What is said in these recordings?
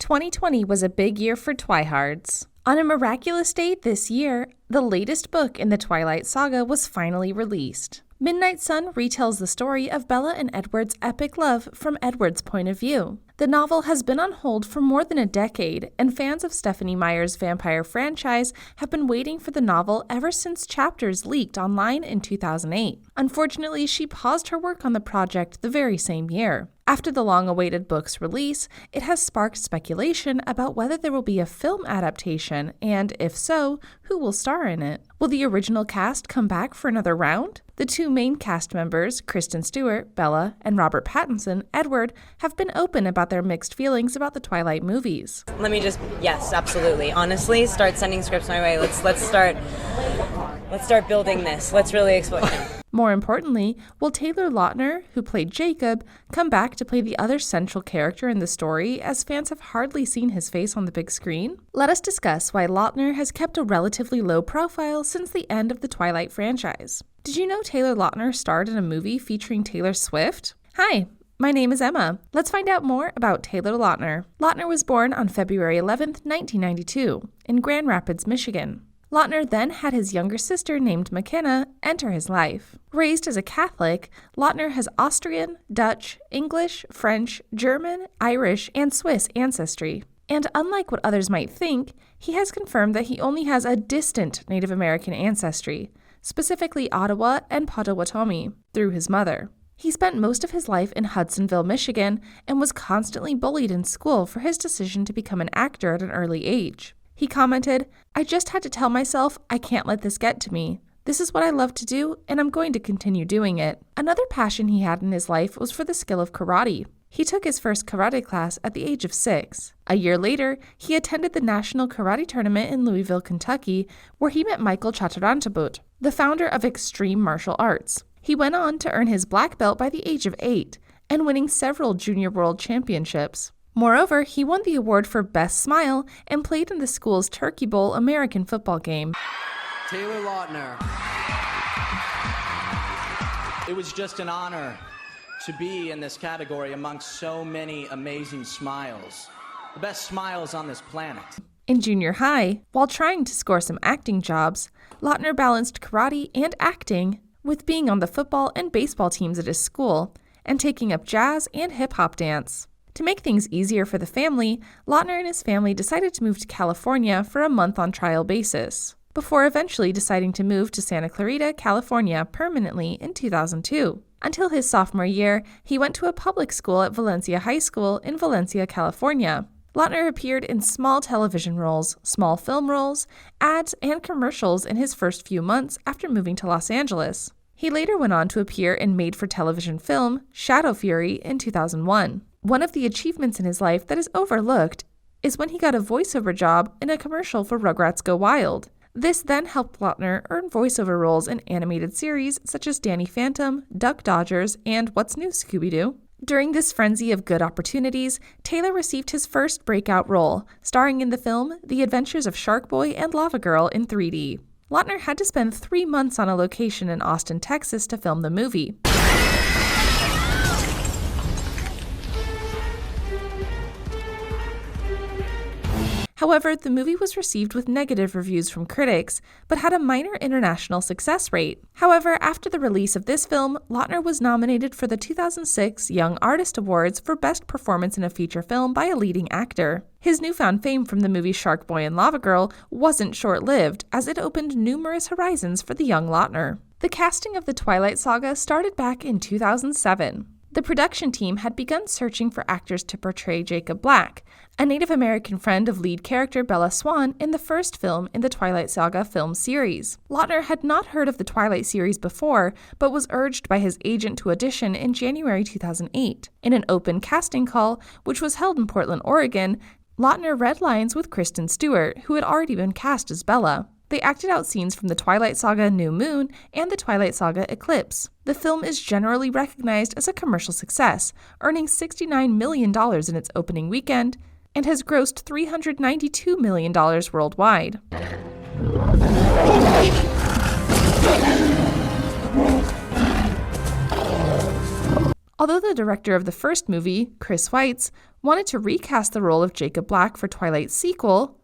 2020 was a big year for Twihards. On a miraculous date this year, the latest book in the Twilight saga was finally released. Midnight Sun retells the story of Bella and Edward's epic love from Edward's point of view. The novel has been on hold for more than a decade, and fans of Stephenie Meyer's vampire franchise have been waiting for the novel ever since chapters leaked online in 2008. Unfortunately, she paused her work on the project the very same year. After the long-awaited book's release, it has sparked speculation about whether there will be a film adaptation, and if so, who will star in it. Will the original cast come back for another round? The two main cast members, Kristen Stewart, Bella, and Robert Pattinson, Edward, have been open about their mixed feelings about the Twilight movies. Yes, absolutely. Honestly, start sending scripts my way. Let's start building this. Let's really explore it. More importantly, will Taylor Lautner, who played Jacob, come back to play the other central character in the story, as fans have hardly seen his face on the big screen? Let us discuss why Lautner has kept a relatively low profile since the end of the Twilight franchise. Did you know Taylor Lautner starred in a movie featuring Taylor Swift? Hi, my name is Emma. Let's find out more about Taylor Lautner. Lautner was born on February 11, 1992, in Grand Rapids, Michigan. Lautner then had his younger sister named McKenna enter his life. Raised as a Catholic, Lautner has Austrian, Dutch, English, French, German, Irish, and Swiss ancestry. And unlike what others might think, he has confirmed that he only has a distant Native American ancestry, specifically Ottawa and Potawatomi, through his mother. He spent most of his life in Hudsonville, Michigan, and was constantly bullied in school for his decision to become an actor at an early age. He commented, "I just had to tell myself, I can't let this get to me. This is what I love to do, and I'm going to continue doing it." Another passion he had in his life was for the skill of karate. He took his first karate class at the age of 6. A year later, he attended the National Karate Tournament in Louisville, Kentucky, where he met Michael Chattorantabut, the founder of Extreme Martial Arts. He went on to earn his black belt by the age of 8, and winning several junior world championships. Moreover, he won the award for Best Smile and played in the school's Turkey Bowl American football game. Taylor Lautner. It was just an honor to be in this category amongst so many amazing smiles. The best smiles on this planet. In junior high, while trying to score some acting jobs, Lautner balanced karate and acting with being on the football and baseball teams at his school and taking up jazz and hip-hop dance. To make things easier for the family, Lautner and his family decided to move to California for a month on trial basis, before eventually deciding to move to Santa Clarita, California permanently in 2002. Until his sophomore year, he went to a public school at Valencia High School in Valencia, California. Lautner appeared in small television roles, small film roles, ads, and commercials in his first few months after moving to Los Angeles. He later went on to appear in made-for-television film Shadow Fury in 2001. One of the achievements in his life that is overlooked is when he got a voiceover job in a commercial for Rugrats Go Wild. This then helped Lautner earn voiceover roles in animated series such as Danny Phantom, Duck Dodgers, and What's New, Scooby-Doo? During this frenzy of good opportunities, Taylor received his first breakout role, starring in the film The Adventures of Shark Boy and Lava Girl in 3D. Lautner had to spend 3 months on a location in Austin, Texas to film the movie. However, the movie was received with negative reviews from critics, but had a minor international success rate. However, after the release of this film, Lautner was nominated for the 2006 Young Artist Awards for Best Performance in a Feature Film by a Leading Actor. His newfound fame from the movie Shark Boy and Lava Girl wasn't short-lived, as it opened numerous horizons for the young Lautner. The casting of the Twilight saga started back in 2007. The production team had begun searching for actors to portray Jacob Black, a Native American friend of lead character Bella Swan in the first film in the Twilight Saga film series. Lautner had not heard of the Twilight series before, but was urged by his agent to audition in January 2008. In an open casting call, which was held in Portland, Oregon, Lautner read lines with Kristen Stewart, who had already been cast as Bella. They acted out scenes from the Twilight Saga New Moon and the Twilight Saga Eclipse. The film is generally recognized as a commercial success, earning $69 million in its opening weekend, and has grossed $392 million worldwide. Although the director of the first movie, Chris Weitz, wanted to recast the role of Jacob Black for Twilight's sequel,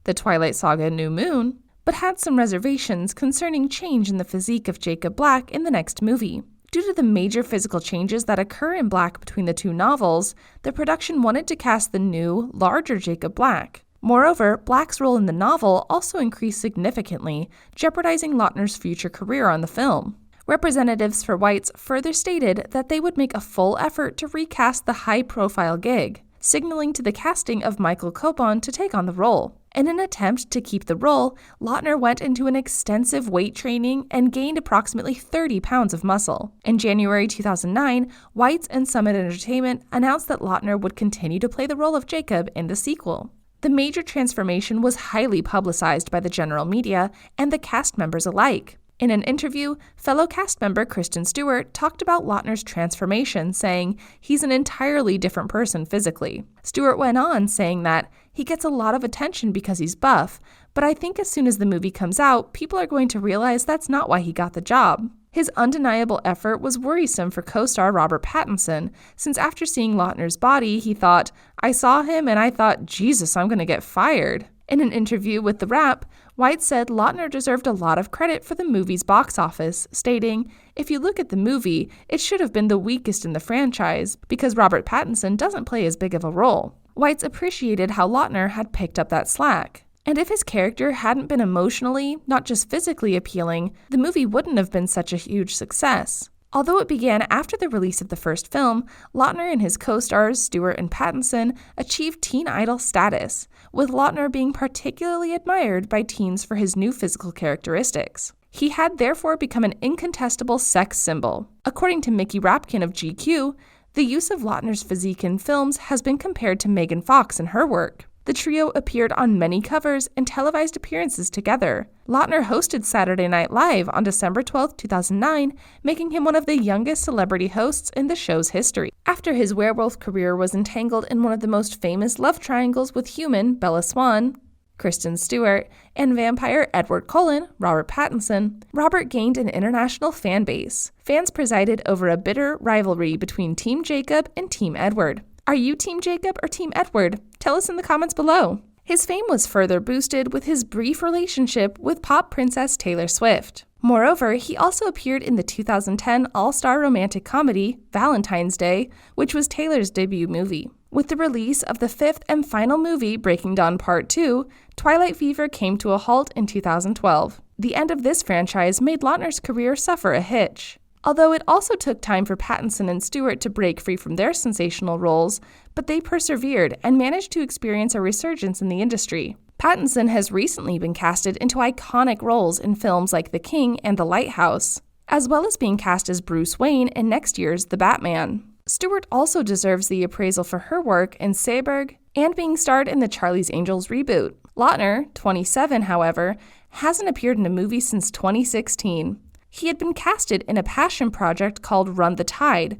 The Twilight Saga: New Moon, but had some reservations concerning change in the physique of Jacob Black in the next movie. Due to the major physical changes that occur in Black between the two novels, the production wanted to cast the new, larger Jacob Black. Moreover, Black's role in the novel also increased significantly, jeopardizing Lautner's future career on the film. Representatives for Weitz further stated that they would make a full effort to recast the high-profile gig, signaling to the casting of Michael Copon to take on the role. In an attempt to keep the role, Lautner went into an extensive weight training and gained approximately 30 pounds of muscle. In January 2009, Weitz and Summit Entertainment announced that Lautner would continue to play the role of Jacob in the sequel. The major transformation was highly publicized by the general media and the cast members alike. In an interview, fellow cast member Kristen Stewart talked about Lautner's transformation, saying he's an entirely different person physically. Stewart went on saying that he gets a lot of attention because he's buff, but I think as soon as the movie comes out, people are going to realize that's not why he got the job. His undeniable effort was worrisome for co-star Robert Pattinson, since after seeing Lautner's body, he thought, "I saw him and I thought, Jesus, I'm going to get fired." In an interview with The Wrap, Weitz said Lautner deserved a lot of credit for the movie's box office, stating, "If you look at the movie, it should have been the weakest in the franchise, because Robert Pattinson doesn't play as big of a role." Weitz appreciated how Lautner had picked up that slack. And if his character hadn't been emotionally, not just physically appealing, the movie wouldn't have been such a huge success. Although it began after the release of the first film, Lautner and his co-stars, Stewart and Pattinson, achieved teen idol status, with Lautner being particularly admired by teens for his new physical characteristics. He had therefore become an incontestable sex symbol. According to Mickey Rapkin of GQ, the use of Lautner's physique in films has been compared to Megan Fox in her work. The trio appeared on many covers and televised appearances together. Lautner hosted Saturday Night Live on December 12, 2009, making him one of the youngest celebrity hosts in the show's history. After his werewolf career was entangled in one of the most famous love triangles with human Bella Swan, Kristen Stewart, and vampire Edward Cullen, Robert Pattinson, Robert gained an international fan base. Fans presided over a bitter rivalry between Team Jacob and Team Edward. Are you Team Jacob or Team Edward? Tell us in the comments below. His fame was further boosted with his brief relationship with pop princess Taylor Swift. Moreover, he also appeared in the 2010 all-star romantic comedy, Valentine's Day, which was Taylor's debut movie. With the release of the fifth and final movie, Breaking Dawn Part 2, Twilight fever came to a halt in 2012. The end of this franchise made Lautner's career suffer a hitch. Although it also took time for Pattinson and Stewart to break free from their sensational roles, but they persevered and managed to experience a resurgence in the industry. Pattinson has recently been casted into iconic roles in films like The King and The Lighthouse, as well as being cast as Bruce Wayne in next year's The Batman. Stewart also deserves the appraisal for her work in Seberg and being starred in the Charlie's Angels reboot. Lautner, 27, however, hasn't appeared in a movie since 2016. He had been casted in a passion project called Run the Tide.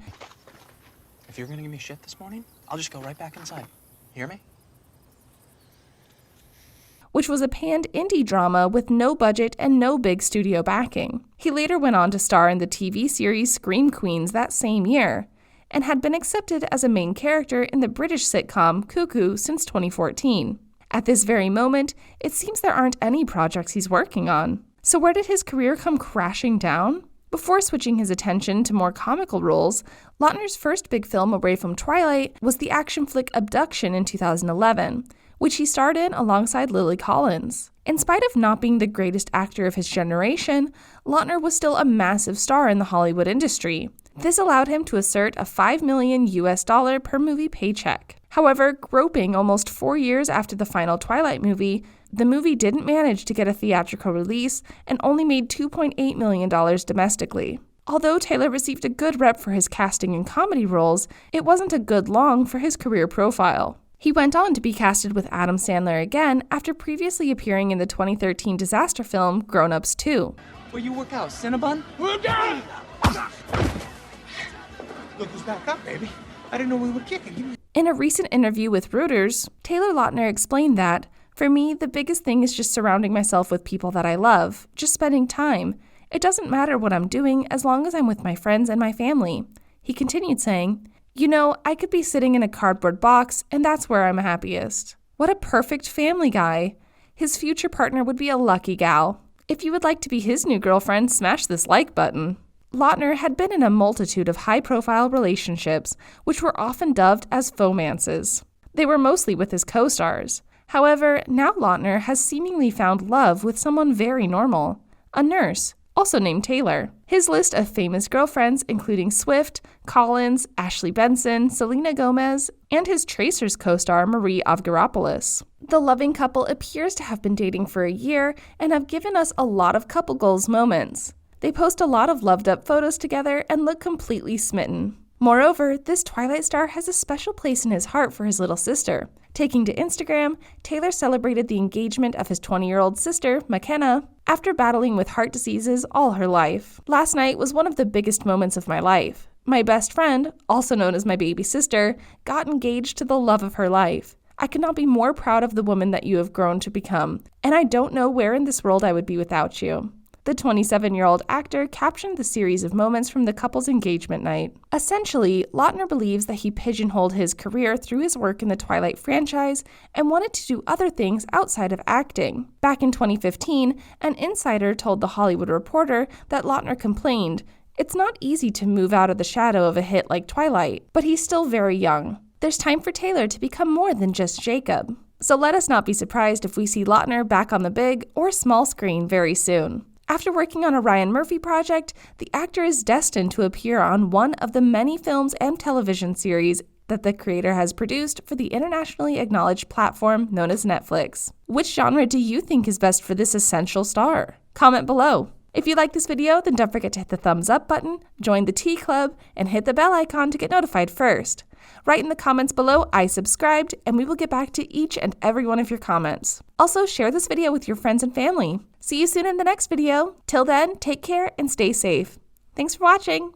If you're gonna give me shit this morning, I'll just go right back inside. You hear me? Which was a panned indie drama with no budget and no big studio backing. He later went on to star in the TV series Scream Queens that same year, and had been accepted as a main character in the British sitcom Cuckoo since 2014. At this very moment, it seems there aren't any projects he's working on. So where did his career come crashing down? Before switching his attention to more comical roles, Lautner's first big film away from Twilight was the action flick Abduction in 2011, which he starred in alongside Lily Collins. In spite of not being the greatest actor of his generation, Lautner was still a massive star in the Hollywood industry. This allowed him to assert a $5 million per movie paycheck. However, groping almost 4 years after the final Twilight movie, the movie didn't manage to get a theatrical release and only made $2.8 million domestically. Although Taylor received a good rep for his casting in comedy roles, it wasn't a good long for his career profile. He went on to be casted with Adam Sandler again after previously appearing in the 2013 disaster film Grown Ups 2. Where you work out, Cinnabon? Look out! Look who's back up, baby. I didn't know we were kicking. In a recent interview with Reuters, Taylor Lautner explained that, "For me, the biggest thing is just surrounding myself with people that I love, just spending time. It doesn't matter what I'm doing as long as I'm with my friends and my family." He continued saying, "You know, I could be sitting in a cardboard box, and that's where I'm happiest." What a perfect family guy. His future partner would be a lucky gal. If you would like to be his new girlfriend, smash this like button. Lautner had been in a multitude of high-profile relationships, which were often dubbed as fomances. They were mostly with his co-stars. However, now Lautner has seemingly found love with someone very normal, a nurse, also named Taylor. His list of famous girlfriends, including Swift, Collins, Ashley Benson, Selena Gomez, and his Tracers co-star Marie Avgeropoulos. The loving couple appears to have been dating for a year and have given us a lot of couple goals moments. They post a lot of loved-up photos together and look completely smitten. Moreover, this Twilight star has a special place in his heart for his little sister. Taking to Instagram, Taylor celebrated the engagement of his 20-year-old sister, McKenna, after battling with heart diseases all her life. "Last night was one of the biggest moments of my life. My best friend, also known as my baby sister, got engaged to the love of her life. I could not be more proud of the woman that you have grown to become, and I don't know where in this world I would be without you." The 27-year-old actor captioned the series of moments from the couple's engagement night. Essentially, Lautner believes that he pigeonholed his career through his work in the Twilight franchise and wanted to do other things outside of acting. Back in 2015, an insider told The Hollywood Reporter that Lautner complained, "It's not easy to move out of the shadow of a hit like Twilight, but he's still very young. There's time for Taylor to become more than just Jacob." So let us not be surprised if we see Lautner back on the big or small screen very soon. After working on a Ryan Murphy project, the actor is destined to appear on one of the many films and television series that the creator has produced for the internationally acknowledged platform known as Netflix. Which genre do you think is best for this essential star? Comment below. If you like this video, then don't forget to hit the thumbs up button, join the Tea Club, and hit the bell icon to get notified first. Write in the comments below, "I subscribed," and we will get back to each and every one of your comments. Also, share this video with your friends and family. See you soon in the next video. Till then, take care and stay safe. Thanks for watching.